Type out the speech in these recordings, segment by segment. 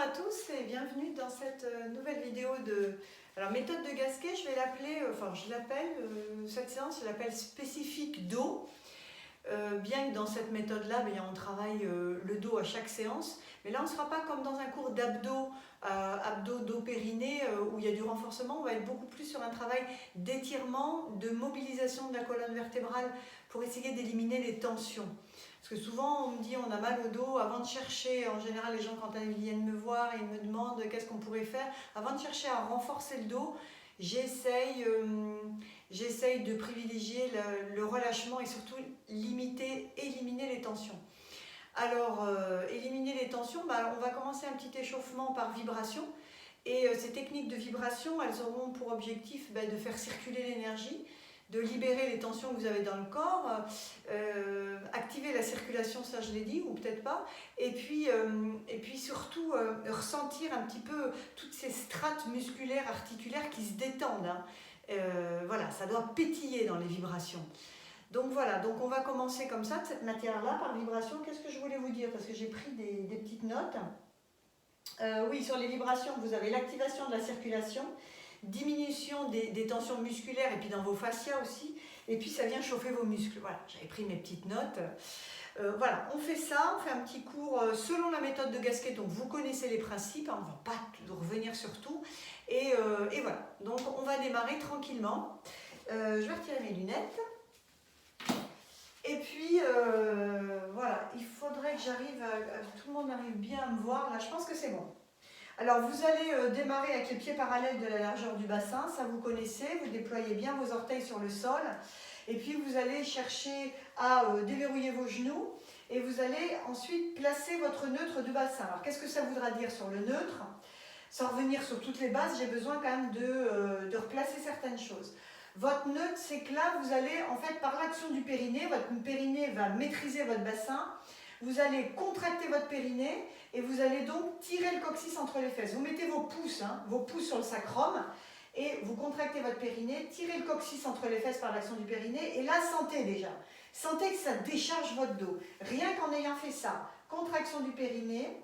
à tous et bienvenue dans cette nouvelle vidéo de méthode de Gasquet. Je vais l'appeler, cette séance, je l'appelle spécifique dos. Bien que dans cette méthode-là, on travaille le dos à chaque séance, mais là on ne sera pas comme dans un cours d'abdos, dos, périnée, où il y a du renforcement. On va être beaucoup plus sur un travail d'étirement, de mobilisation de la colonne vertébrale pour essayer d'éliminer les tensions. Parce que souvent on me dit on a mal au dos, avant de chercher, en général les gens quand ils viennent me voir, ils me demandent qu'est-ce qu'on pourrait faire, avant de chercher à renforcer le dos, j'essaye de privilégier le relâchement et surtout éliminer les tensions. Alors, éliminer les tensions, on va commencer un petit échauffement par vibration. Et ces techniques de vibration, elles auront pour objectif de faire circuler l'énergie, de libérer les tensions que vous avez dans le corps, activer la circulation, ça je l'ai dit, ou peut-être pas, et puis surtout ressentir un petit peu toutes ces strates musculaires, articulaires qui se détendent. Voilà, ça doit pétiller dans les vibrations. Donc voilà, donc on va commencer comme ça, de cette matière-là, par vibration. Qu'est-ce que je voulais vous dire? Parce que j'ai pris des petites notes. Oui, sur les vibrations, vous avez l'activation de la circulation, diminution des tensions musculaires et puis dans vos fascias aussi, et puis ça vient chauffer vos muscles. Voilà, j'avais pris mes petites notes. Voilà, on fait ça, on fait un petit cours selon la méthode de Gasquet, donc vous connaissez les principes, on ne va pas revenir sur tout, et voilà, donc on va démarrer tranquillement. Je vais retirer mes lunettes. Et puis, voilà, il faudrait que tout le monde arrive bien à me voir. Là, je pense que c'est bon. Alors, vous allez démarrer avec les pieds parallèles de la largeur du bassin. Ça, vous connaissez. Vous déployez bien vos orteils sur le sol. Et puis, vous allez chercher à déverrouiller vos genoux. Et vous allez ensuite placer votre neutre du bassin. Alors, qu'est-ce que ça voudra dire sur le neutre? Sans revenir sur toutes les bases, j'ai besoin quand même de replacer certaines choses. Votre neutre, c'est que là, vous allez, en fait, par l'action du périnée, votre périnée va maîtriser votre bassin, vous allez contracter votre périnée et vous allez donc tirer le coccyx entre les fesses. Vous mettez vos pouces sur le sacrum et vous contractez votre périnée, tirez le coccyx entre les fesses par l'action du périnée et là, sentez déjà. Sentez que ça décharge votre dos. Rien qu'en ayant fait ça, contraction du périnée,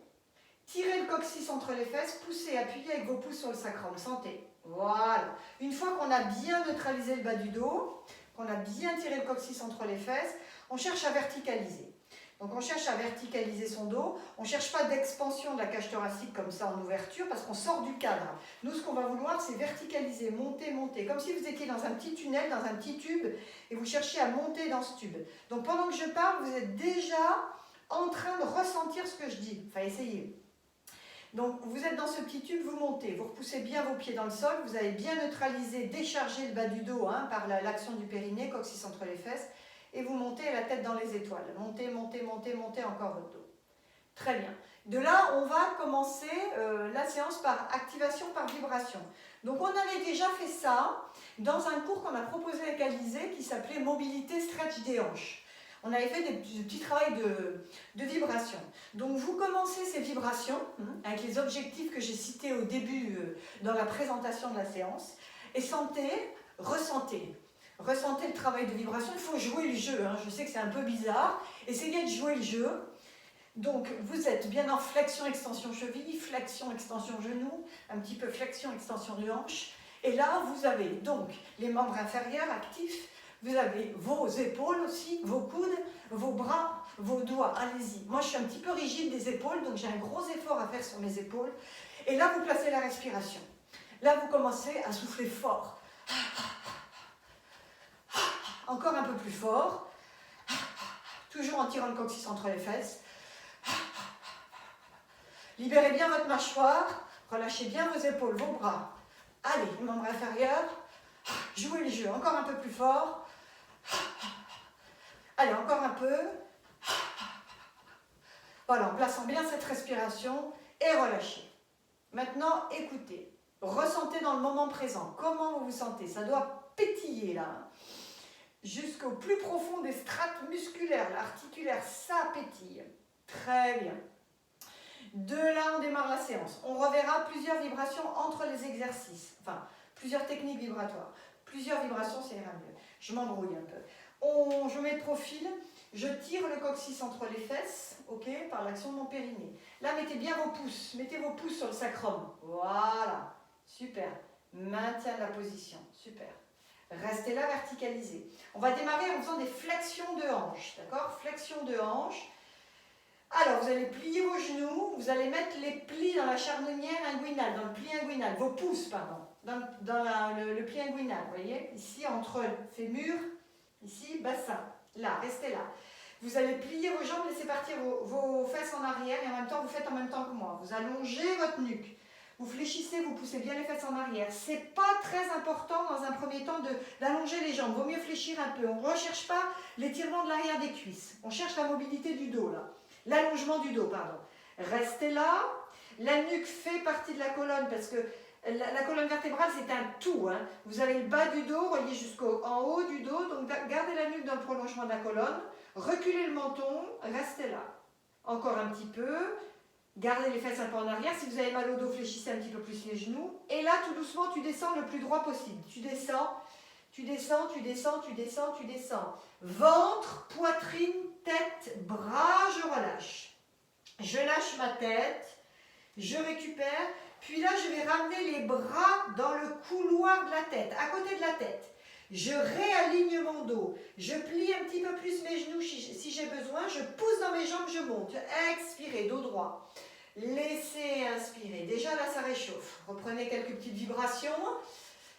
tirez le coccyx entre les fesses, poussez, appuyez avec vos pouces sur le sacrum, sentez. Voilà. Une fois qu'on a bien neutralisé le bas du dos, qu'on a bien tiré le coccyx entre les fesses, on cherche à verticaliser. Donc on cherche à verticaliser son dos. On ne cherche pas d'expansion de la cage thoracique comme ça en ouverture parce qu'on sort du cadre. Nous, ce qu'on va vouloir, c'est verticaliser, monter, monter. Comme si vous étiez dans un petit tunnel, dans un petit tube et vous cherchiez à monter dans ce tube. Donc pendant que je parle, vous êtes déjà en train de ressentir ce que je dis. Enfin, essayez. Donc vous êtes dans ce petit tube, vous montez, vous repoussez bien vos pieds dans le sol, vous avez bien neutralisé, déchargé le bas du dos par l'action du périnée, coccyx entre les fesses, et vous montez la tête dans les étoiles. Montez, montez, montez, montez encore votre dos. Très bien. De là, on va commencer la séance par activation par vibration. Donc on avait déjà fait ça dans un cours qu'on a proposé avec Alizé qui s'appelait Mobilité Stretch des hanches. On avait fait des petits travaux de vibration. Donc vous commencez ces vibrations avec les objectifs que j'ai cités au début dans la présentation de la séance et ressentez le travail de vibration. Il faut jouer le jeu, je sais que c'est un peu bizarre, essayez de jouer le jeu. Donc vous êtes bien en flexion, extension cheville, flexion, extension genou, un petit peu flexion, extension de hanche. Et là vous avez donc les membres inférieurs actifs. Vous avez vos épaules aussi, vos coudes, vos bras, vos doigts. Allez-y. Moi, je suis un petit peu rigide des épaules, donc j'ai un gros effort à faire sur mes épaules. Et là, vous placez la respiration. Là, vous commencez à souffler fort. Encore un peu plus fort. Toujours en tirant le coccyx entre les fesses. Libérez bien votre mâchoire. Relâchez bien vos épaules, vos bras. Allez, membres inférieurs. Jouez le jeu. Encore un peu plus fort. Allez, encore un peu. Voilà, en plaçant bien cette respiration et relâchez. Maintenant, écoutez. Ressentez dans le moment présent. Comment vous vous sentez? Ça doit pétiller là. Jusqu'au plus profond des strates musculaires, articulaires, ça pétille. Très bien. De là, on démarre la séance. On reverra plusieurs vibrations entre les exercices. Enfin, plusieurs techniques vibratoires. Plusieurs vibrations, ça ira mieux. Je m'embrouille un peu. Je mets de profil Je tire le coccyx entre les fesses, ok, par l'action de mon périnée. Là, mettez bien vos pouces. Mettez vos pouces sur le sacrum. Voilà. Super. Maintien de la position. Super. Restez là, verticalisé. On va démarrer en faisant des flexions de hanches. D'accord? Flexion de hanches. Alors, vous allez plier vos genoux. Vous allez mettre les plis dans la charnière inguinale, dans le pli inguinal. Vos pouces, pardon. Dans le pli inguinal. Vous voyez? Ici, entre fémur, ici, bassin. Là, restez là. Vous allez plier vos jambes, laissez partir vos fesses en arrière et en même temps, vous faites en même temps que moi. Vous allongez votre nuque. Vous fléchissez, vous poussez bien les fesses en arrière. C'est pas très important dans un premier temps d'allonger les jambes. Vaut mieux fléchir un peu. On ne recherche pas l'étirement de l'arrière des cuisses. On cherche la mobilité du dos, là. L'allongement du dos, pardon. Restez là. La nuque fait partie de la colonne parce que la colonne vertébrale, c'est un tout. Hein. Vous avez le bas du dos relié jusqu'en haut du dos. Donc, gardez la nuque dans le prolongement de la colonne. Reculez le menton. Restez là. Encore un petit peu. Gardez les fesses un peu en arrière. Si vous avez mal au dos, fléchissez un petit peu plus les genoux. Et là, tout doucement, tu descends le plus droit possible. Tu descends, tu descends, tu descends, tu descends, tu descends. Ventre, poitrine, tête, bras, je relâche. Je lâche ma tête. Je récupère. Puis là, je vais ramener les bras dans le couloir de la tête, à côté de la tête. Je réaligne mon dos. Je plie un petit peu plus mes genoux si j'ai besoin. Je pousse dans mes jambes, je monte. Expirez, dos droit. Laissez inspirer. Déjà là, ça réchauffe. Reprenez quelques petites vibrations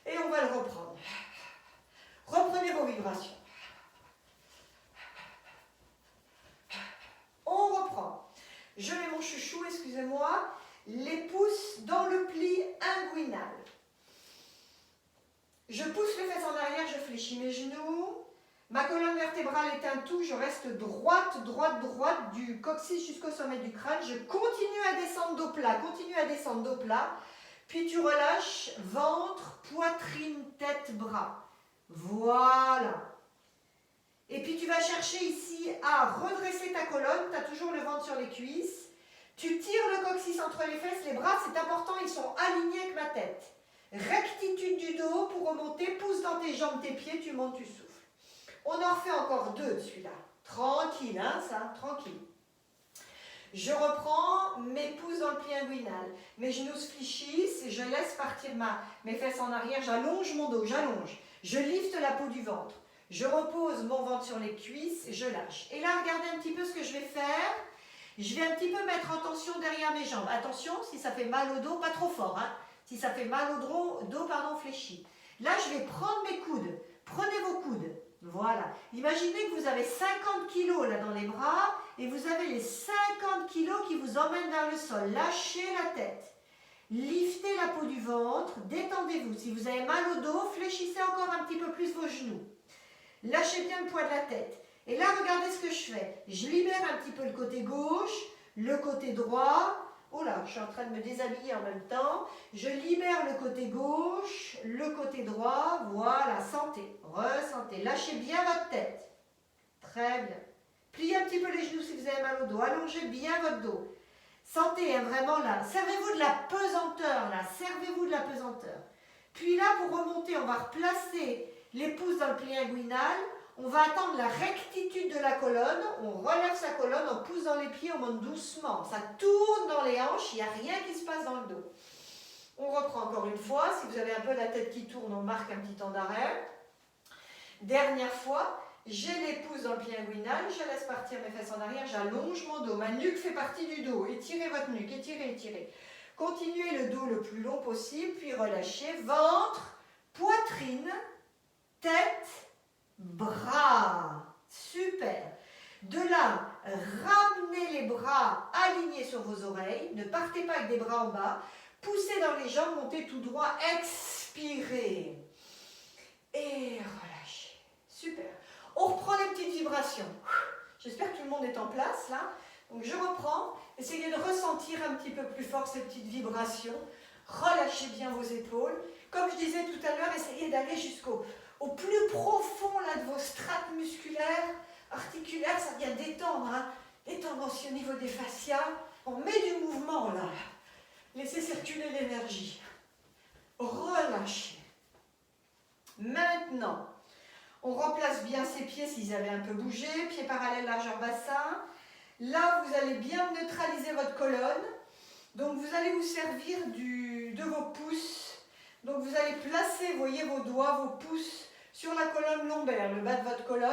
et on va le reprendre. Reprenez vos vibrations. On reprend. Je mets mon chouchou, excusez-moi. Les pouces dans le pli inguinal. Je pousse les fesses en arrière, je fléchis mes genoux. Ma colonne vertébrale est un tout, je reste droite, droite, droite, du coccyx jusqu'au sommet du crâne. Je continue à descendre dos plat, continue à descendre dos plat. Puis tu relâches, ventre, poitrine, tête, bras. Voilà. Et puis tu vas chercher ici à redresser ta colonne, tu as toujours le ventre sur les cuisses. Tu tires le coccyx entre les fesses, les bras, c'est important, ils sont alignés avec ma tête. Rectitude du dos pour remonter, pousse dans tes jambes, tes pieds, tu montes, tu souffles. On en refait encore deux de celui-là. Tranquille, hein, ça, tranquille. Je reprends mes pouces dans le pli inguinal. Mes genoux se fléchissent, je laisse partir mes fesses en arrière, j'allonge mon dos, j'allonge. Je lifte la peau du ventre. Je repose mon ventre sur les cuisses, je lâche. Et là, regardez un petit peu ce que je vais faire. Je vais un petit peu mettre en tension derrière mes jambes. Attention, si ça fait mal au dos, pas trop fort. Hein. Si ça fait mal au dos, fléchi. Là, je vais prendre mes coudes. Prenez vos coudes. Voilà. Imaginez que vous avez 50 kilos là dans les bras et vous avez les 50 kilos qui vous emmènent vers le sol. Lâchez la tête. Liftez la peau du ventre. Détendez-vous. Si vous avez mal au dos, fléchissez encore un petit peu plus vos genoux. Lâchez bien le poids de la tête. Et là, regardez ce que je fais. Je libère un petit peu le côté gauche, le côté droit. Oh là, je suis en train de me déshabiller en même temps. Je libère le côté gauche, le côté droit. Voilà, sentez, ressentez. Lâchez bien votre tête. Très bien. Pliez un petit peu les genoux si vous avez mal au dos. Allongez bien votre dos. Sentez hein, vraiment là. Servez-vous de la pesanteur là. Servez-vous de la pesanteur. Puis là, pour remonter, on va replacer les pouces dans le pli inguinal. On va attendre la rectitude de la colonne, on relève sa colonne, on pousse dans les pieds, on monte doucement. Ça tourne dans les hanches, il n'y a rien qui se passe dans le dos. On reprend encore une fois, si vous avez un peu la tête qui tourne, on marque un petit temps d'arrêt. Dernière fois, j'ai les pouces dans le pli inguinal, je laisse partir mes fesses en arrière, j'allonge mon dos, ma nuque fait partie du dos. Étirez votre nuque, étirez, étirez. Continuez le dos le plus long possible, puis relâchez. Ventre, poitrine, tête, bras. Super. De là, ramenez les bras alignés sur vos oreilles. Ne partez pas avec des bras en bas. Poussez dans les jambes, montez tout droit. Expirez. Et relâchez. Super. On reprend les petites vibrations. J'espère que tout le monde est en place là. Donc je reprends. Essayez de ressentir un petit peu plus fort ces petites vibrations. Relâchez bien vos épaules. Comme je disais tout à l'heure, essayez d'aller jusqu'au plus profond là, de vos strates musculaires, articulaires, ça vient détendre, hein, détendre aussi au niveau des fascias. On met du mouvement là. Laissez circuler l'énergie. Relâchez. Maintenant, On replace bien ses pieds s'ils avaient un peu bougé, pieds parallèles, largeur bassin. Là, vous allez bien neutraliser votre colonne. Donc, vous allez vous servir de vos pouces. Donc, vous allez placer, voyez, vos doigts, vos pouces sur la colonne lombaire, le bas de votre colonne.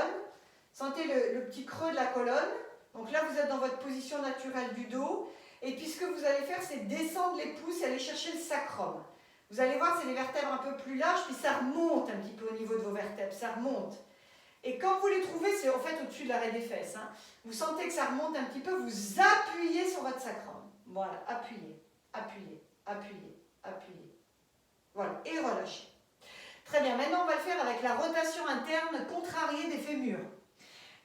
Sentez le petit creux de la colonne. Donc là, vous êtes dans votre position naturelle du dos. Et puis, ce que vous allez faire, c'est descendre les pouces et aller chercher le sacrum. Vous allez voir, c'est des vertèbres un peu plus larges, puis ça remonte un petit peu au niveau de vos vertèbres, ça remonte. Et quand vous les trouvez, c'est en fait au-dessus de l'arrêt des fesses. Hein. Vous sentez que ça remonte un petit peu, vous appuyez sur votre sacrum. Voilà, appuyez, appuyez, appuyez, appuyez. Voilà, et relâchez. Très bien, maintenant on va le faire avec la rotation interne contrariée des fémurs.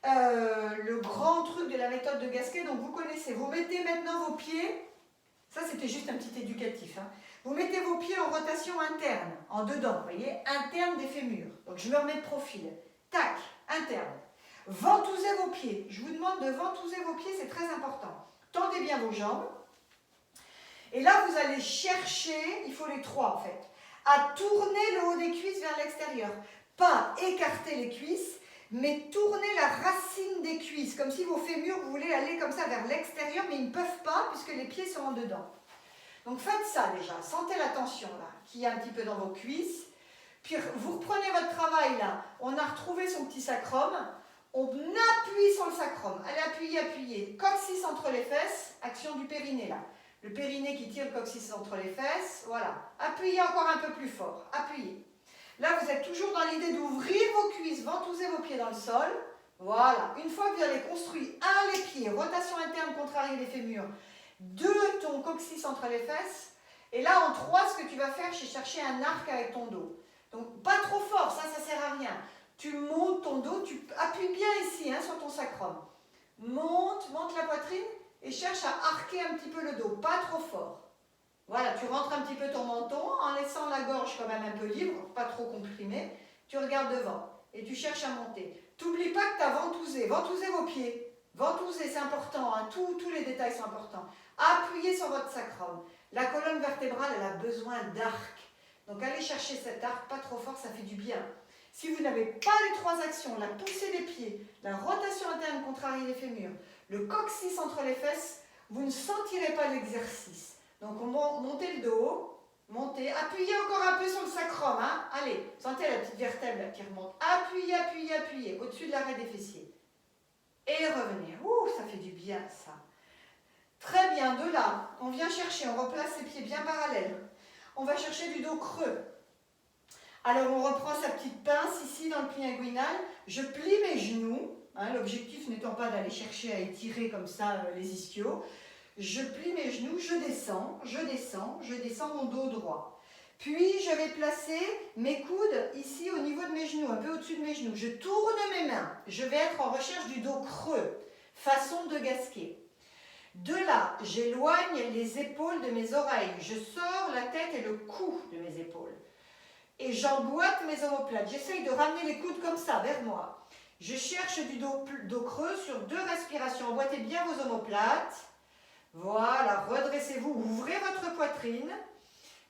Le grand truc de la méthode de Gasquet, donc vous connaissez, vous mettez maintenant vos pieds, ça c'était juste un petit éducatif, hein. Vous mettez vos pieds en rotation interne, en dedans, vous voyez, interne des fémurs. Donc je me remets de profil, tac, interne. Ventousez vos pieds, je vous demande de ventouser vos pieds, c'est très important. Tendez bien vos jambes, et là vous allez chercher, il faut les trois en fait, à tourner le haut des cuisses vers l'extérieur. Pas écarter les cuisses, mais tourner la racine des cuisses, comme si vos fémurs, vous voulez aller comme ça vers l'extérieur, mais ils ne peuvent pas puisque les pieds sont en dedans. Donc faites ça déjà, sentez la tension là, qu'il y a un petit peu dans vos cuisses. Puis vous reprenez votre travail là, on a retrouvé son petit sacrum, on appuie sur le sacrum, allez appuyez, appuyez, coccyx entre les fesses, action du périnée là. Le périnée qui tire le coccyx entre les fesses, voilà. Appuyez encore un peu plus fort, appuyez. Là, vous êtes toujours dans l'idée d'ouvrir vos cuisses, ventousez vos pieds dans le sol. Voilà. Une fois que vous avez construit les pieds, rotation interne contrariée des fémurs, 2, ton coccyx entre les fesses. Et là, en 3, ce que tu vas faire, c'est chercher un arc avec ton dos. Donc, pas trop fort, ça sert à rien. Tu montes ton dos, tu appuies bien ici, hein, sur ton sacrum. Monte la poitrine et cherche à arquer un petit peu le dos, pas trop fort. Voilà, tu rentres un petit peu ton menton en laissant la gorge quand même un peu libre, pas trop comprimée. Tu regardes devant et tu cherches à monter. T'oublie pas que tu as ventousé. Ventousez vos pieds. Ventousez, c'est important. Hein. Tous les détails sont importants. Appuyez sur votre sacrum. La colonne vertébrale, elle a besoin d'arc. Donc allez chercher cet arc, pas trop fort, ça fait du bien. Si vous n'avez pas les 3 actions, la poussée des pieds, la rotation interne contrariée des fémurs, le coccyx entre les fesses, vous ne sentirez pas l'exercice. Donc, montez le dos, montez, appuyez encore un peu sur le sacrum, hein. Allez, sentez la petite vertèbre là, qui remonte. Appuyez, appuyez, appuyez, au-dessus de l'arrêt des fessiers. Et revenez. Ouh, ça fait du bien, ça. Très bien, de là, on vient chercher, on replace ses pieds bien parallèles. On va chercher du dos creux. Alors, on reprend sa petite pince ici dans le pli inguinal. Je plie mes genoux, hein, l'objectif n'étant pas d'aller chercher à étirer comme ça les ischios. Je plie mes genoux, je descends mon dos droit. Puis, je vais placer mes coudes ici au niveau de mes genoux, un peu au-dessus de mes genoux. Je tourne mes mains. Je vais être en recherche du dos creux, façon de Gasquet. De là, j'éloigne les épaules de mes oreilles. Je sors la tête et le cou de mes épaules. Et j'emboîte mes omoplates. J'essaye de ramener les coudes comme ça, vers moi. Je cherche du dos creux sur 2 respirations. Emboîtez bien vos omoplates. Voilà, redressez-vous, ouvrez votre poitrine,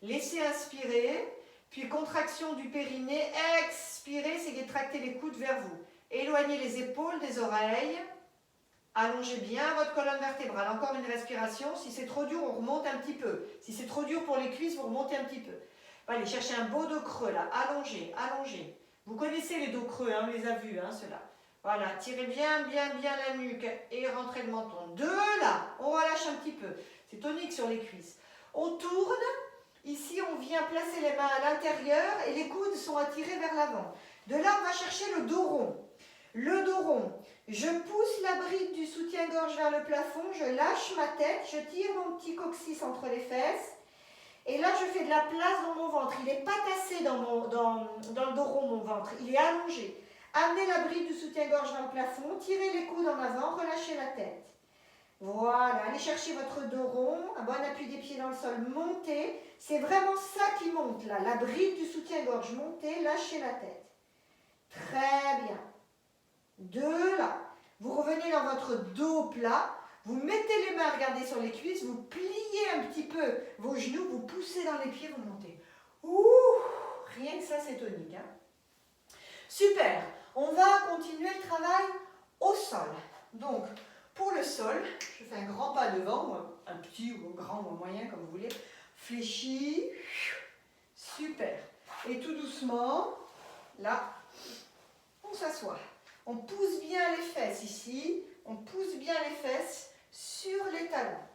laissez inspirer, puis contraction du périnée, expirez, c'est détracter les coudes vers vous. Éloignez les épaules des oreilles, allongez bien votre colonne vertébrale. Encore une respiration, si c'est trop dur, on remonte un petit peu. Si c'est trop dur pour les cuisses, vous remontez un petit peu. Allez, cherchez un beau dos creux là, allongez, allongez. Vous connaissez les dos creux, hein, on les a vus, hein, ceux-là. Voilà, tirez bien la nuque et rentrez le menton. De là, on relâche un petit peu. C'est tonique sur les cuisses. On tourne. Ici, on vient placer les mains à l'intérieur et les coudes sont attirés vers l'avant. De là, on va chercher le dos rond. Le dos rond. Je pousse la bride du soutien-gorge vers le plafond. Je lâche ma tête. Je tire mon petit coccyx entre les fesses. Et là, je fais de la place dans mon ventre. Il n'est pas tassé dans le dos rond, mon ventre. Il est allongé. Amenez la bride du soutien-gorge vers le plafond, tirez les coudes en avant, relâchez la tête. Voilà, allez chercher votre dos rond, un bon appui des pieds dans le sol, montez. C'est vraiment ça qui monte là, la bride du soutien-gorge, montez, lâchez la tête. Très bien. De là, vous revenez dans votre dos plat, vous mettez les mains, regardez sur les cuisses, vous pliez un petit peu vos genoux, vous poussez dans les pieds, vous montez. Ouh, rien que ça, c'est tonique, hein. Super. On va continuer le travail au sol. Donc, pour le sol, je fais un grand pas devant, ou un petit ou un grand ou un moyen, comme vous voulez. Fléchi. Super. Et tout doucement, là, on s'assoit. On pousse bien les fesses ici. On pousse bien les fesses sur les talons.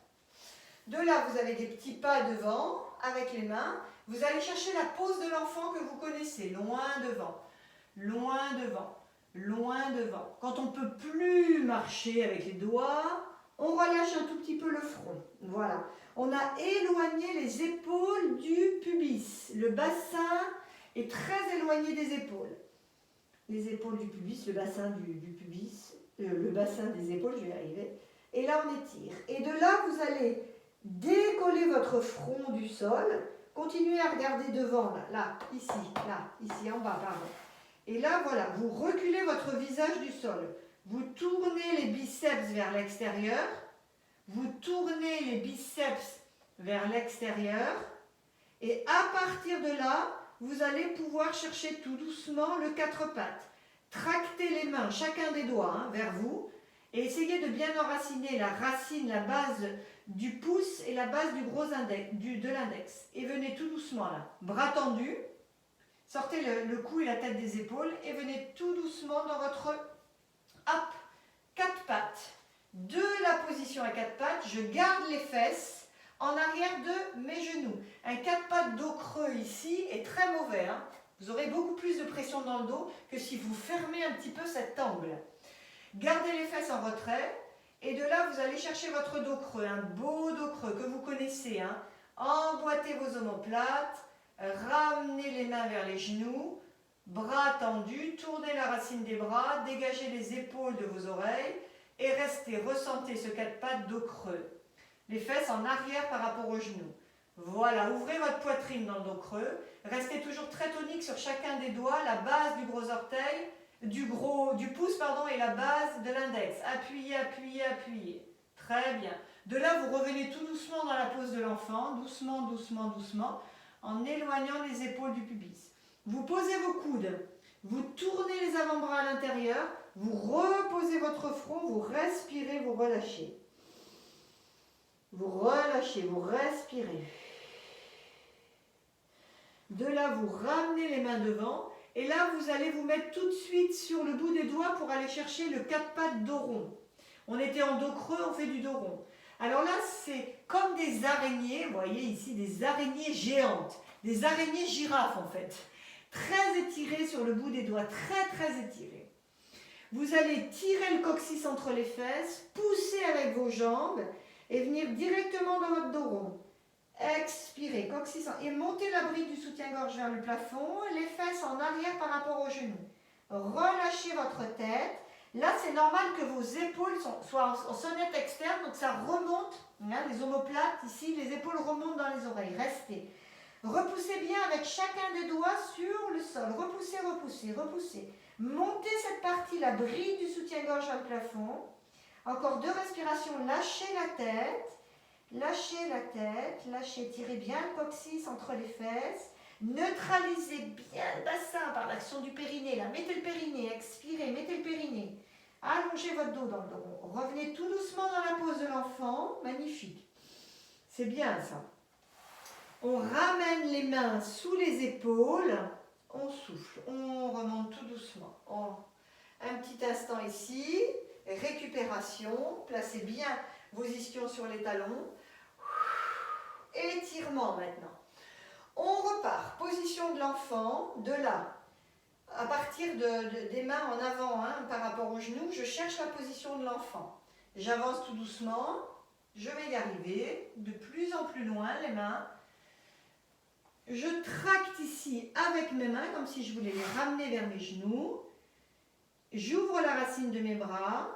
De là, vous avez des petits pas devant avec les mains. Vous allez chercher la pose de l'enfant que vous connaissez, loin devant, loin devant, loin devant. Quand on ne peut plus marcher avec les doigts, on relâche un tout petit peu le front. Voilà. On a éloigné les épaules du pubis. Le bassin est très éloigné des épaules. Les épaules du pubis, le bassin du pubis, le bassin des épaules, je vais y arriver. Et là, on étire. Et de là, vous allez décoller votre front du sol. Continuez à regarder devant, là, ici, en bas, pardon. Et là, voilà, vous reculez votre visage du sol. Vous tournez les biceps vers l'extérieur. Vous tournez les biceps vers l'extérieur. Et à partir de là, vous allez pouvoir chercher tout doucement le quatre pattes. Tractez les mains, chacun des doigts, vers vous. Et essayez de bien enraciner la racine, la base du pouce et la base du gros index, de l'index. Et venez tout doucement là, bras tendus. Sortez le cou et la tête des épaules et venez tout doucement dans votre hop, quatre pattes. De la position à quatre pattes, je garde les fesses en arrière de mes genoux. Un quatre pattes dos creux ici est très mauvais. Hein. Vous aurez beaucoup plus de pression dans le dos que si vous fermez un petit peu cet angle. Gardez les fesses en retrait et de là vous allez chercher votre dos creux, un beau dos creux que vous connaissez. Hein. Emboîtez vos omoplates, ramenez les mains vers les genoux, bras tendus, tournez la racine des bras, dégagez les épaules de vos oreilles et restez, ressentez ce quatre pattes dos creux. Les fesses en arrière par rapport aux genoux. Voilà, ouvrez votre poitrine dans le dos creux, restez toujours très tonique sur chacun des doigts, la base du gros orteil, du pouce et la base de l'index. Appuyez, appuyez, appuyez. Très bien. De là, vous revenez tout doucement dans la pose de l'enfant, doucement, doucement, doucement, en éloignant les épaules du pubis. Vous posez vos coudes, vous tournez les avant-bras à l'intérieur, vous reposez votre front, vous respirez, vous relâchez. Vous relâchez, vous respirez. De là, vous ramenez les mains devant. Et là, vous allez vous mettre tout de suite sur le bout des doigts pour aller chercher le quatre pattes dos rond. On était en dos creux, on fait du dos rond. Alors là, c'est comme des araignées, vous voyez ici, des araignées géantes, des araignées girafes en fait. Très étirées sur le bout des doigts, très très étirées. Vous allez tirer le coccyx entre les fesses, pousser avec vos jambes et venir directement dans votre dos rond. Expirez, coccyx et montez la bride du soutien-gorge vers le plafond, les fesses en arrière par rapport aux genoux. Relâchez votre tête. Là, c'est normal que vos épaules soient en sonnette externe, donc ça remonte, hein, les omoplates ici, les épaules remontent dans les oreilles. Restez. Repoussez bien avec chacun des doigts sur le sol. Repoussez, repoussez, repoussez. Montez cette partie, la bride du soutien-gorge vers le plafond. Encore 2 respirations, lâchez la tête. Lâchez la tête, lâchez, tirez bien le coccyx entre les fesses, neutralisez bien le bassin par l'action du périnée, là, mettez le périnée, expirez, mettez le périnée, allongez votre dos dans le dos, revenez tout doucement dans la pose de l'enfant, magnifique, c'est bien ça. On ramène les mains sous les épaules, on souffle, on remonte tout doucement, un petit instant ici, récupération, placez bien vos ischions sur les talons. Étirement maintenant. On repart. Position de l'enfant. De là, à partir des mains en avant par rapport aux genoux, je cherche la position de l'enfant. J'avance tout doucement. Je vais y arriver. De plus en plus loin, les mains. Je tracte ici avec mes mains, comme si je voulais les ramener vers mes genoux. J'ouvre la racine de mes bras.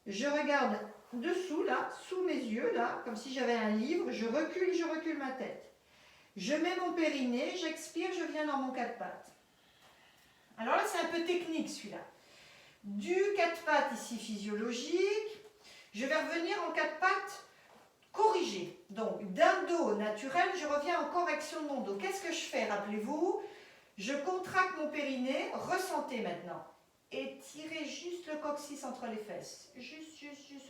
Je regarde dessous, là, sous mes yeux, là, comme si j'avais un livre, je recule ma tête. Je mets mon périnée, j'expire, je viens dans mon quatre pattes. Alors là, c'est un peu technique celui-là. Du quatre pattes ici physiologique, je vais revenir en quatre pattes corrigé. Donc, d'un dos naturel, je reviens en correction de mon dos. Qu'est-ce que je fais? Rappelez-vous, Je contracte mon périnée, ressentez maintenant. Et tirez juste le coccyx entre les fesses. Juste,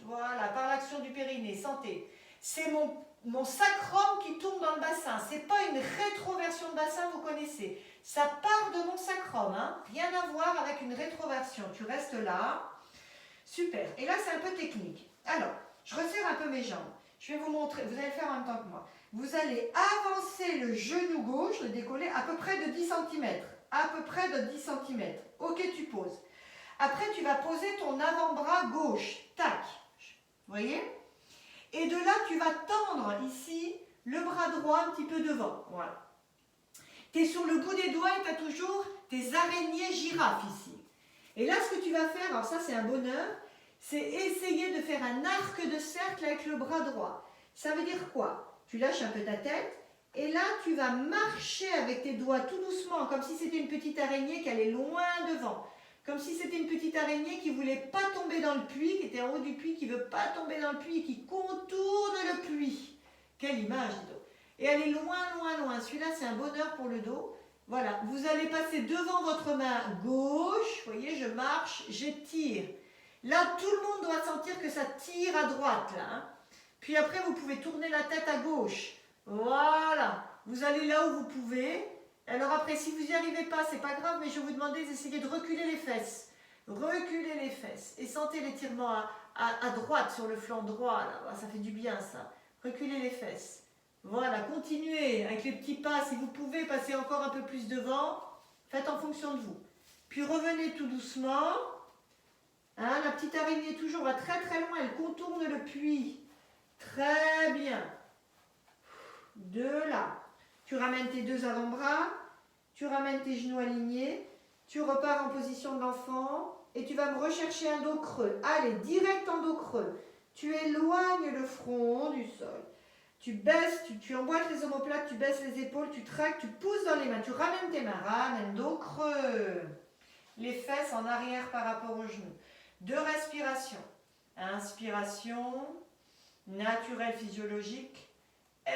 voilà, par l'action du périnée, sentez. C'est mon sacrum qui tourne dans le bassin. C'est pas une rétroversion de bassin, vous connaissez. Ça part de mon sacrum, hein. Rien à voir avec une rétroversion. Tu restes là. Super. Et là, c'est un peu technique. Alors, je resserre un peu mes jambes. Je vais vous montrer, vous allez le faire en même temps que moi. Vous allez avancer le genou gauche, le décoller à peu près de 10 cm. À peu près de 10 cm. Ok, tu poses. Après, tu vas poser ton avant-bras gauche. Tac. Vous voyez? Et de là, tu vas tendre ici le bras droit un petit peu devant. Voilà. Tu es sur le bout des doigts et tu as toujours tes araignées girafes ici. Et là, ce que tu vas faire, alors ça c'est un bonheur, c'est essayer de faire un arc de cercle avec le bras droit. Ça veut dire quoi? Tu lâches un peu ta tête et là, tu vas marcher avec tes doigts tout doucement, comme si c'était une petite araignée qui allait loin devant. Comme si c'était une petite araignée qui ne voulait pas tomber dans le puits, qui était en haut du puits, qui ne veut pas tomber dans le puits et qui contourne le puits. Quelle image, dis donc. Et elle est loin, loin, loin. Celui-là, c'est un bonheur pour le dos. Voilà, vous allez passer devant votre main gauche. Vous voyez, je marche, j'étire. Là, tout le monde doit sentir que ça tire à droite, là. Hein. Puis après, vous pouvez tourner la tête à gauche. Voilà. Vous allez là où vous pouvez. Alors après, si vous n'y arrivez pas, c'est pas grave, mais je vais vous demander d'essayer de reculer les fesses. Reculez les fesses. Et sentez l'étirement à droite, sur le flanc droit. Là. Ça fait du bien, ça. Reculez les fesses. Voilà, continuez avec les petits pas. Si vous pouvez passer encore un peu plus devant, faites en fonction de vous. Puis revenez tout doucement. Hein, la petite araignée toujours va très très loin. Elle contourne le puits. Très bien. De là. Tu ramènes tes deux avant-bras. Tu ramènes tes genoux alignés. Tu repars en position de l'enfant. Et tu vas me rechercher un dos creux. Allez, direct en dos creux. Tu éloignes le front du sol. Tu baisses, tu emboîtes les omoplates, tu baisses les épaules, tu traques, tu pousses dans les mains, tu ramènes tes mains, ramène dos creux. Les fesses en arrière par rapport aux genoux. 2 respirations. Inspiration, naturelle, physiologique.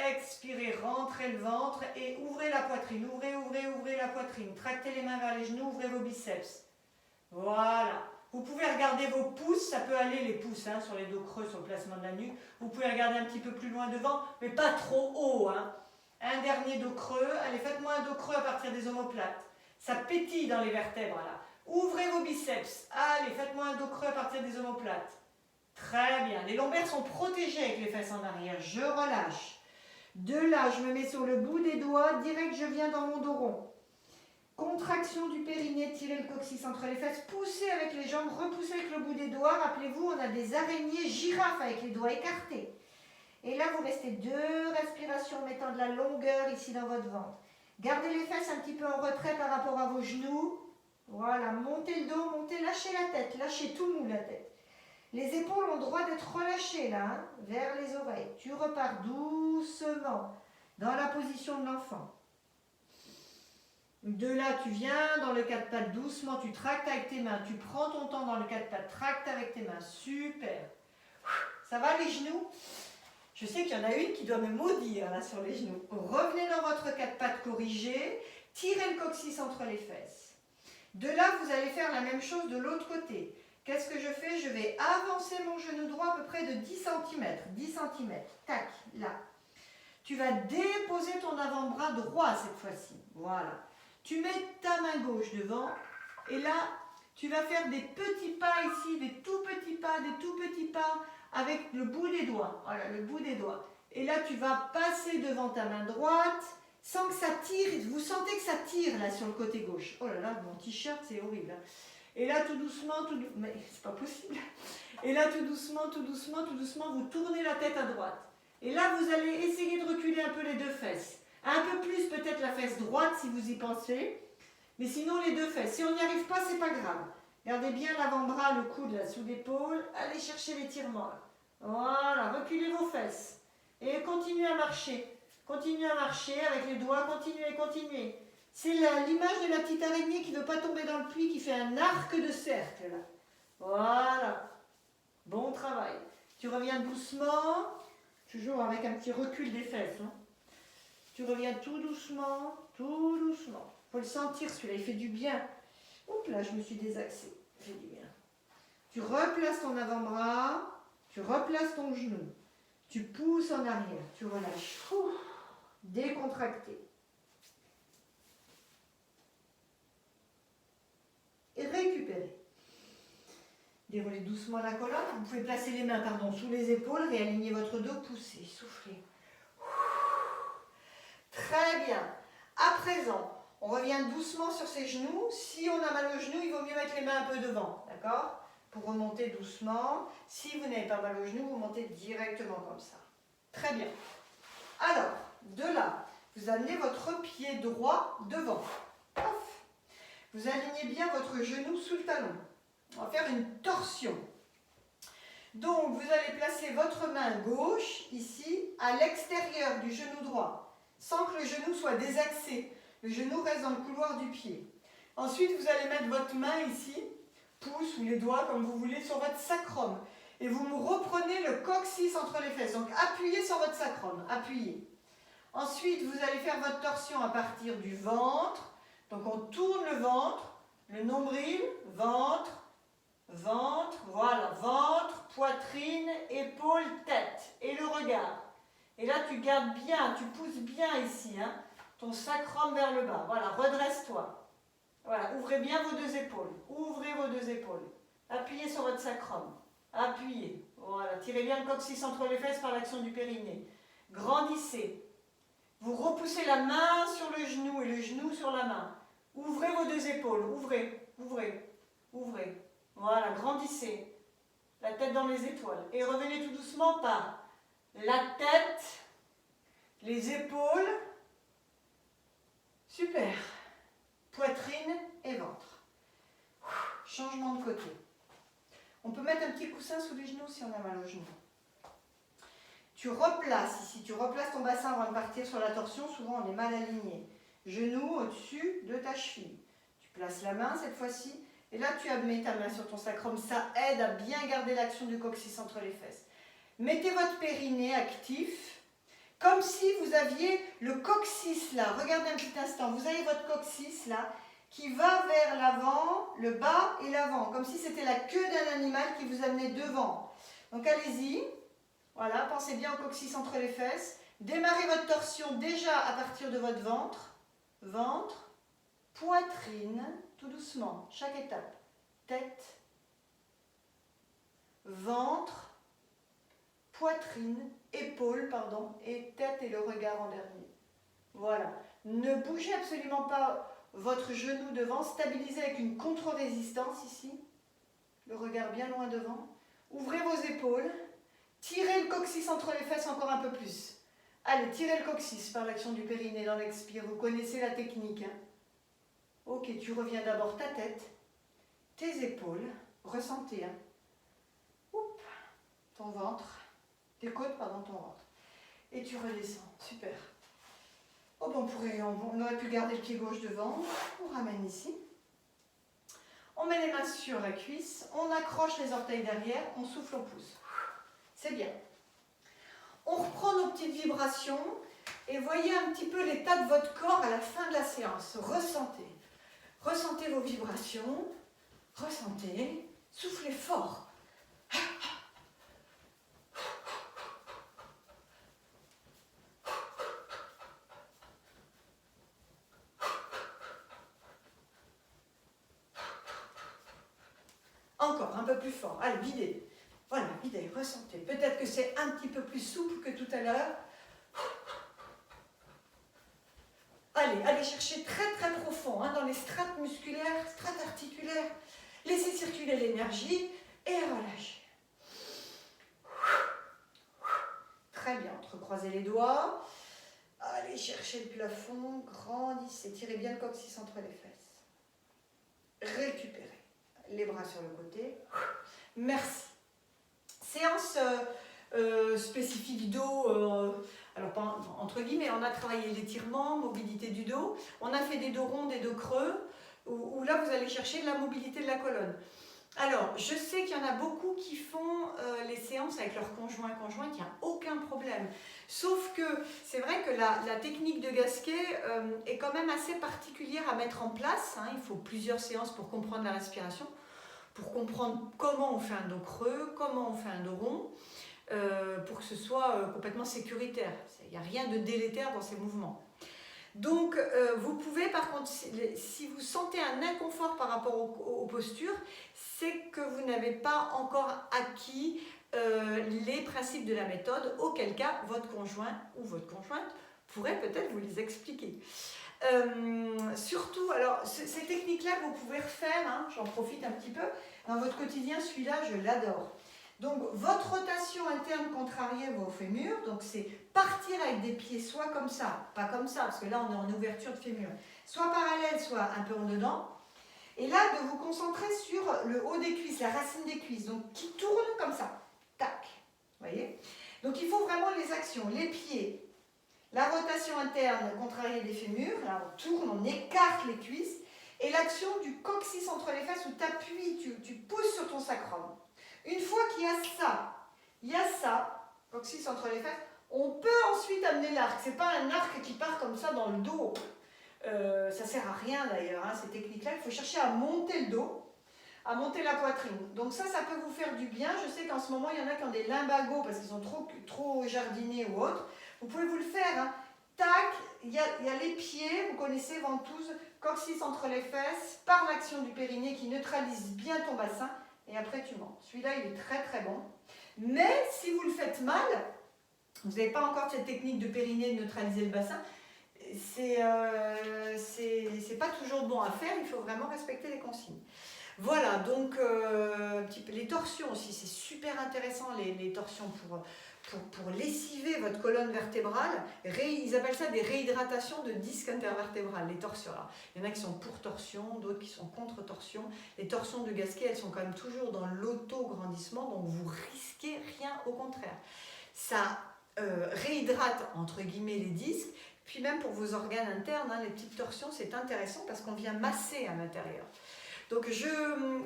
Expirez, rentrez le ventre et ouvrez la poitrine. Ouvrez la poitrine. Tractez les mains vers les genoux, ouvrez vos biceps. Voilà. Vous pouvez regarder vos pouces, ça peut aller les pouces hein, sur les dos creux, sur le placement de la nuque. Vous pouvez regarder un petit peu plus loin devant, mais pas trop haut. Hein. Un dernier dos creux. Allez, faites-moi un dos creux à partir des omoplates. Ça pétille dans les vertèbres là. Ouvrez vos biceps. Allez, faites-moi un dos creux à partir des omoplates. Très bien. Les lombaires sont protégés avec les fesses en arrière. Je relâche. De là, je me mets sur le bout des doigts. Direct, je viens dans mon dos rond. Contraction du périnée, tirez le coccyx entre les fesses, poussez avec les jambes, repoussez avec le bout des doigts. Rappelez-vous, on a des araignées girafes avec les doigts écartés. Et là, vous restez 2 respirations, mettant de la longueur ici dans votre ventre. Gardez les fesses un petit peu en retrait par rapport à vos genoux. Voilà, montez le dos, montez, lâchez la tête, lâchez tout mou la tête. Les épaules ont le droit d'être relâchées là, hein, vers les oreilles. Tu repars doucement dans la position de l'enfant. De là, tu viens dans le 4 pattes doucement, tu tractes avec tes mains, tu prends ton temps dans le 4 pattes, tracte avec tes mains, super. Ça va les genoux? Je sais qu'il y en a une qui doit me maudire là sur les genoux. Revenez dans votre 4 pattes corrigé, tirez le coccyx entre les fesses. De là, vous allez faire la même chose de l'autre côté. Qu'est-ce que je fais? Je vais avancer mon genou droit à peu près de 10 cm. 10 cm, tac, là. Tu vas déposer ton avant-bras droit cette fois-ci, voilà. Tu mets ta main gauche devant et là, tu vas faire des petits pas ici, des tout petits pas avec le bout des doigts. Voilà, le bout des doigts. Et là, tu vas passer devant ta main droite sans que ça tire. Vous sentez que ça tire là sur le côté gauche. Oh là là, mon t-shirt, c'est horrible. Hein. Et là, tout doucement, mais c'est pas possible. Et là, tout doucement, vous tournez la tête à droite. Et là, vous allez essayer de reculer un peu les 2 fesses. Un peu plus peut-être la fesse droite si vous y pensez, mais sinon les 2 fesses. Si on n'y arrive pas, c'est pas grave. Gardez bien l'avant-bras, le coude là sous l'épaule. Allez chercher l'étirement. Voilà, reculez vos fesses. Et continuez à marcher. Continuez à marcher avec les doigts, continuez. C'est l'image de la petite araignée qui ne veut pas tomber dans le puits, qui fait un arc de cercle là. Voilà. Bon travail. Tu reviens doucement, toujours avec un petit recul des fesses. Hein. Tu reviens tout doucement, tout doucement. faut le sentir, celui-là, il fait du bien. Oups, là, je me suis désaxée. Il fait du bien. Tu replaces ton avant-bras, tu replaces ton genou. Tu pousses en arrière, tu relâches. Ouh, décontracté. Et récupérer. Déroulez doucement la colonne. Vous pouvez placer les mains sous les épaules, réaligner votre dos, poussez, soufflez. Très bien. À présent, on revient doucement sur ses genoux. Si on a mal aux genoux, il vaut mieux mettre les mains un peu devant, d'accord? Pour remonter doucement. Si vous n'avez pas mal aux genoux, vous montez directement comme ça. Très bien. Alors, de là, vous amenez votre pied droit devant. Paf. Vous alignez bien votre genou sous le talon. On va faire une torsion. Donc, vous allez placer votre main gauche, ici, à l'extérieur du genou droit, sans que le genou soit désaxé. Le genou reste dans le couloir du pied. Ensuite, vous allez mettre votre main ici, pouce ou les doigts, comme vous voulez, sur votre sacrum. Et vous me reprenez le coccyx entre les fesses. Donc, appuyez sur votre sacrum. Appuyez. Ensuite, vous allez faire votre torsion à partir du ventre. Donc, on tourne le ventre, le nombril, ventre, ventre, voilà, ventre, poitrine, épaule, tête. Et le regard. Et là, tu gardes bien, tu pousses bien ici, hein, ton sacrum vers le bas. Voilà, redresse-toi. Voilà, ouvrez bien vos deux épaules. Ouvrez vos deux épaules. Appuyez sur votre sacrum. Appuyez. Voilà, tirez bien le coccyx entre les fesses par l'action du périnée. Grandissez. Vous repoussez la main sur le genou et le genou sur la main. Ouvrez vos deux épaules. Ouvrez, ouvrez, ouvrez. Voilà, grandissez. La tête dans les étoiles. Et revenez tout doucement par la tête, les épaules. Super. Poitrine et ventre. Changement de côté. On peut mettre un petit coussin sous les genoux si on a mal aux genoux. Tu replaces ici, tu replaces ton bassin avant de partir sur la torsion. Souvent, on est mal aligné. Genou au-dessus de ta cheville. Tu places la main cette fois-ci. Et là, tu mets ta main sur ton sacrum. Ça aide à bien garder l'action du coccyx entre les fesses. Mettez votre périnée actif. Comme si vous aviez le coccyx là. Regardez un petit instant. Vous avez votre coccyx là qui va vers l'avant, le bas et l'avant. Comme si c'était la queue d'un animal qui vous amenait devant. Donc allez-y. Voilà, pensez bien au coccyx entre les fesses. Démarrez votre torsion déjà à partir de votre ventre. Ventre, poitrine, tout doucement, chaque étape. Tête, ventre, poitrine, épaule, pardon, et tête et le regard en dernier. Voilà. Ne bougez absolument pas votre genou devant. Stabilisez avec une contre-résistance ici. Le regard bien loin devant. Ouvrez vos épaules. Tirez le coccyx entre les fesses encore un peu plus. Allez, tirez le coccyx par l'action du périnée dans l'expire. Vous connaissez la technique. Hein? Ok, tu reviens d'abord ta tête, tes épaules. Ressentez. Hein? Oups, ton ventre. Tes côtes, pardon, ton ventre. Et tu redescends. Super. Oh, bon, on aurait pu garder le pied gauche devant. On ramène ici. On met les mains sur la cuisse. On accroche les orteils derrière. On souffle, on pousse. C'est bien. On reprend nos petites vibrations et voyez un petit peu l'état de votre corps à la fin de la séance. Ressentez. Ressentez vos vibrations. Ressentez. Soufflez fort. Encore un peu plus fort. Allez, videz. Voilà, videz, ressentez. Peut-être que c'est un petit peu plus souple que tout à l'heure. Allez chercher très très profond hein, dans les strates musculaires, strates articulaires. Laissez circuler l'énergie et relâchez. Très bien, entrecroisez les doigts. Allez chercher le plafond, grandissez. Tirez bien le coccyx entre les fesses. Récupérez. Les bras sur le côté. Merci. Séance spécifique dos, alors pas entre guillemets, on a travaillé l'étirement, mobilité du dos, on a fait des dos ronds, des dos creux, où là vous allez chercher de la mobilité de la colonne. Alors, je sais qu'il y en a beaucoup qui font les séances avec leur conjointe, il n'y a aucun problème. Sauf que c'est vrai que la technique de Gasquet est quand même assez particulière à mettre en place. Hein. Il faut plusieurs séances pour comprendre la respiration, pour comprendre comment on fait un dos creux, comment on fait un dos rond, pour que ce soit complètement sécuritaire. Il n'y a rien de délétère dans ces mouvements. Donc, vous pouvez, par contre, si vous sentez un inconfort par rapport aux postures, c'est que vous n'avez pas encore acquis les principes de la méthode, auquel cas, votre conjoint ou votre conjointe pourrait peut-être vous les expliquer. Surtout, alors, ces techniques-là, vous pouvez refaire, hein, j'en profite un petit peu, dans votre quotidien, celui-là, je l'adore. Donc, votre rotation interne contrariée va au fémur, donc c'est partir avec des pieds soit comme ça, pas comme ça, parce que là, on est en ouverture de fémur, soit parallèle, soit un peu en dedans. Et là, de vous concentrer sur le haut des cuisses, la racine des cuisses, donc qui tourne comme ça, tac, vous voyez. Donc, il faut vraiment les actions, les pieds, la rotation interne contrariée des fémurs, là, on tourne, on écarte les cuisses, et l'action du coccyx entre les fesses où tu appuies, tu pousses sur ton sacrum. Une fois qu'il y a ça, coccyx entre les fesses, on peut ensuite amener l'arc. C'est pas un arc qui part comme ça dans le dos. Ça sert à rien d'ailleurs, hein, ces techniques-là. Il faut chercher à monter le dos, à monter la poitrine. Donc ça peut vous faire du bien. Je sais qu'en ce moment, il y en a qui ont des lumbagos parce qu'ils sont trop jardinés ou autres. Vous pouvez vous le faire. Hein. Tac, il y a les pieds, vous connaissez, ventouse, coccyx entre les fesses, par l'action du périnée qui neutralise bien ton bassin. Et après tu montes. Celui-là, il est très très bon. Mais si vous le faites mal, vous n'avez pas encore cette technique de périnée de neutraliser le bassin, c'est pas toujours bon à faire, il faut vraiment respecter les consignes. Voilà, donc un petit peu, les torsions aussi, c'est super intéressant, les torsions pour lessiver votre colonne vertébrale. Ils appellent ça des réhydratations de disque intervertébral, les torsions là. Il y en a qui sont pour torsion, d'autres qui sont contre torsion. Les torsions de Gasquet, elles sont quand même toujours dans l'auto-grandissement, donc vous risquez rien, au contraire. Ça réhydrate entre guillemets les disques, puis même pour vos organes internes, hein, les petites torsions, c'est intéressant parce qu'on vient masser à l'intérieur. Donc je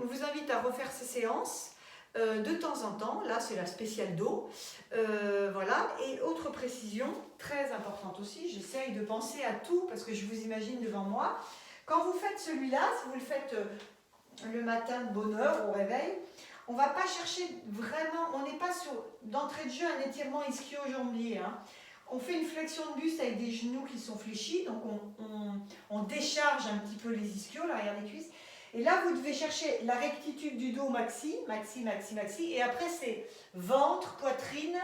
vous invite à refaire ces séances de temps en temps. Là, c'est la spéciale dos. Voilà. Et autre précision, très importante aussi, j'essaye de penser à tout parce que je vous imagine devant moi. Quand vous faites celui-là, si vous le faites le matin de bonne heure au réveil, on ne va pas chercher vraiment, on n'est pas sur d'entrée de jeu un étirement ischio-jambier. Hein. On fait une flexion de buste avec des genoux qui sont fléchis, donc on décharge un petit peu les ischios, l'arrière des cuisses. Et là, vous devez chercher la rectitude du dos maxi, et après c'est ventre, poitrine,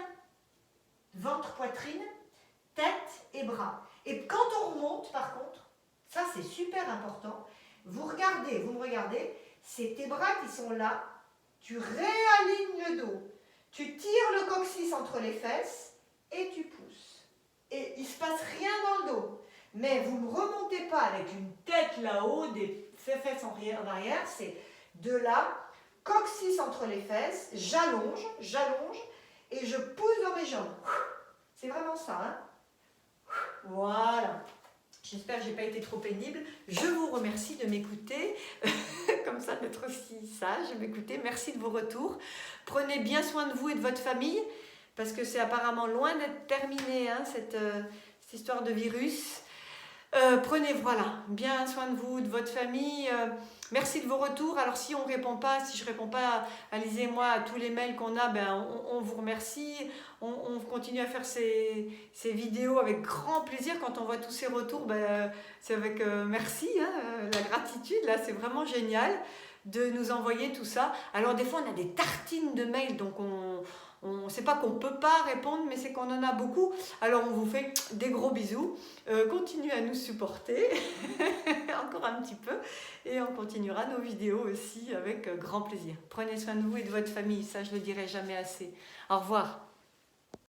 tête et bras. Et quand on remonte, par contre, ça c'est super important, vous me regardez, c'est tes bras qui sont là, tu réalignes le dos, tu tires le coccyx entre les fesses et tu pousses. Et il ne se passe rien dans le dos. Mais vous ne remontez pas avec une tête là-haut, des fesses en arrière, c'est de là, coccyx entre les fesses, j'allonge, et je pousse dans mes jambes. C'est vraiment ça, hein? Voilà. J'espère que je n'ai pas été trop pénible. Je vous remercie de m'écouter, comme ça d'être aussi sage, m'écouter. Merci de vos retours. Prenez bien soin de vous et de votre famille, parce que c'est apparemment loin d'être terminé, hein, cette histoire de virus. Prenez bien soin de vous, de votre famille. Merci de vos retours. Alors si je réponds pas à Lise et moi à tous les mails qu'on a, on vous remercie. On continue à faire ces vidéos avec grand plaisir. Quand on voit tous ces retours, c'est avec merci, hein, la gratitude. Là, c'est vraiment génial de nous envoyer tout ça. Alors des fois, on a des tartines de mails, donc c'est pas qu'on peut pas répondre, mais c'est qu'on en a beaucoup. Alors on vous fait des gros bisous. Continuez à nous supporter encore un petit peu, et on continuera nos vidéos aussi avec grand plaisir. Prenez soin de vous et de votre famille, ça je le dirai jamais assez. Au revoir.